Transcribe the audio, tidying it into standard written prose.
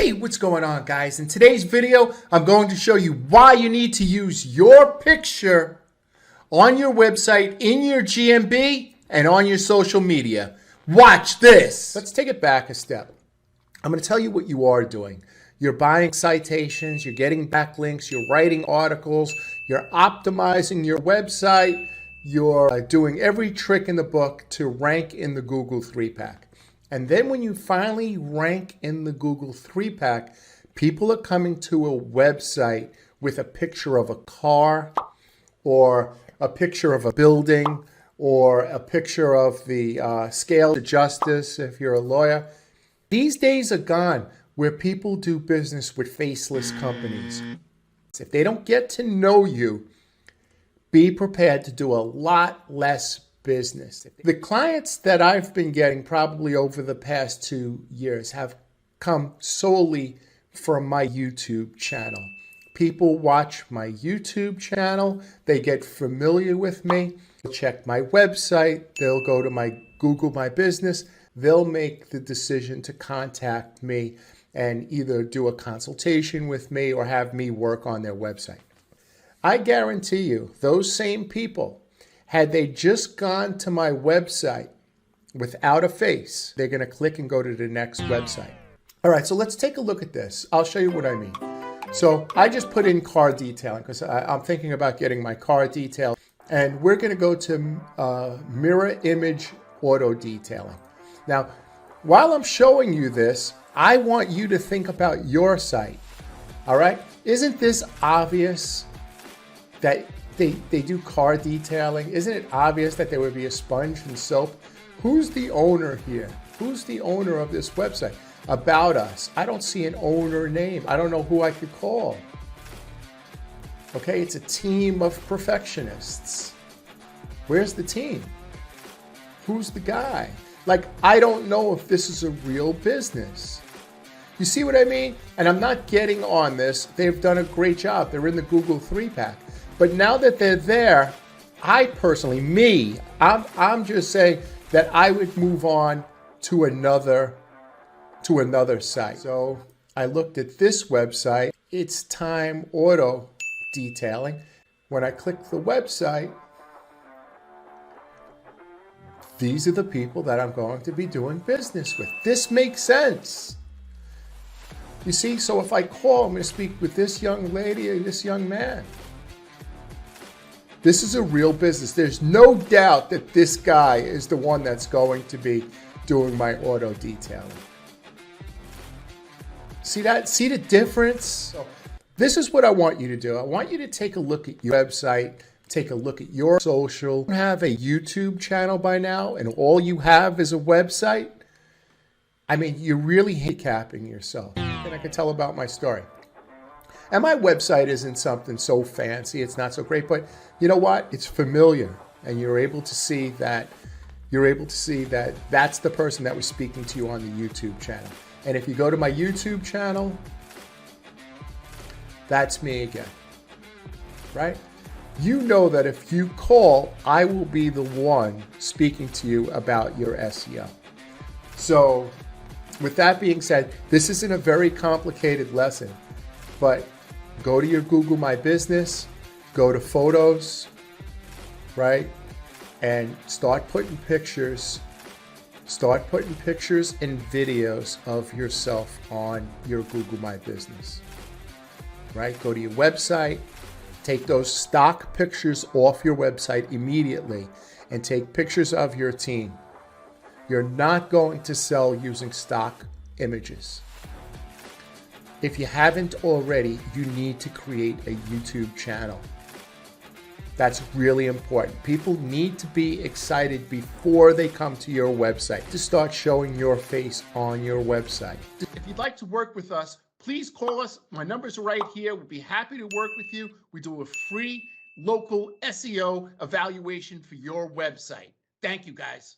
Hey, what's going on, guys? In today's video, I'm going to show you why you need to use your picture on your website, in your GMB, and on your social media. Watch this. Let's take it back a step. I'm going to tell you what you are doing. You're buying citations, you're getting backlinks, you're writing articles, you're optimizing your website, you're doing every trick in the book to rank in the Google 3-pack. And then when you finally rank in the Google 3-pack, people are coming to a website with a picture of a car or a picture of a building or a picture of the scale of justice if you're a lawyer. These days are gone where people do business with faceless companies. If they don't get to know you, be prepared to do a lot less business. The clients that I've been getting probably over the past 2 years have come solely from my YouTube channel. People watch my YouTube channel, they get familiar with me, they'll check my website, they'll go to my Google My Business, they'll make the decision to contact me and either do a consultation with me or have me work on their website. I guarantee you, those same people, had they just gone to my website without a face, they're going to click and go to the next website. All right, so let's take a look at this. I'll show you what I mean. So I just put in car detailing because I'm thinking about getting my car detailed. And we're going to go to mirror image auto detailing. Now, while I'm showing you this, I want you to think about your site. All right? Isn't this obvious that they do car detailing? Isn't it obvious that there would be a sponge and soap? Who's the owner here? Who's the owner of this website? About Us. I don't see an owner name. I don't know who I could call. Okay, it's a team of perfectionists. Where's the team? Who's the guy? Like, I don't know if this is a real business. You see what I mean? And I'm not getting on this. They've done a great job. They're in the Google 3-pack. But now that they're there, I personally, I'm just saying that I would move on to another site. So I looked at this website. It's Time Auto Detailing. When I click the website, these are the people that I'm going to be doing business with. This makes sense. You see, so if I call, I'm going to speak with this young lady or this young man. This is a real business. There's no doubt that this guy is the one that's going to be doing my auto detailing. See that? See the difference? So this is what I want you to do. I want you to take a look at your website, take a look at your social. You have a YouTube channel by now, and all you have is a website. I mean, you're really handicapping yourself. And I can tell about my story. And my website isn't something so fancy. It's not so great, but you know what? It's familiar, and you're able to see that. That's the person that was speaking to you on the YouTube channel. And if you go to my YouTube channel, that's me again, right? You know that if you call, I will be the one speaking to you about your SEO. So with that being said, this isn't a very complicated lesson, but go to your Google My Business, go to Photos, right? And start putting pictures and videos of yourself on your Google My Business, right? Go to your website, take those stock pictures off your website immediately and take pictures of your team. You're not going to sell using stock images. If you haven't already, you need to create a YouTube channel. That's really important. People need to be excited before they come to your website to start showing your face on your website. If you'd like to work with us, please call us. My numbers are right here. We'll be happy to work with you. We do a free local SEO evaluation for your website. Thank you, guys.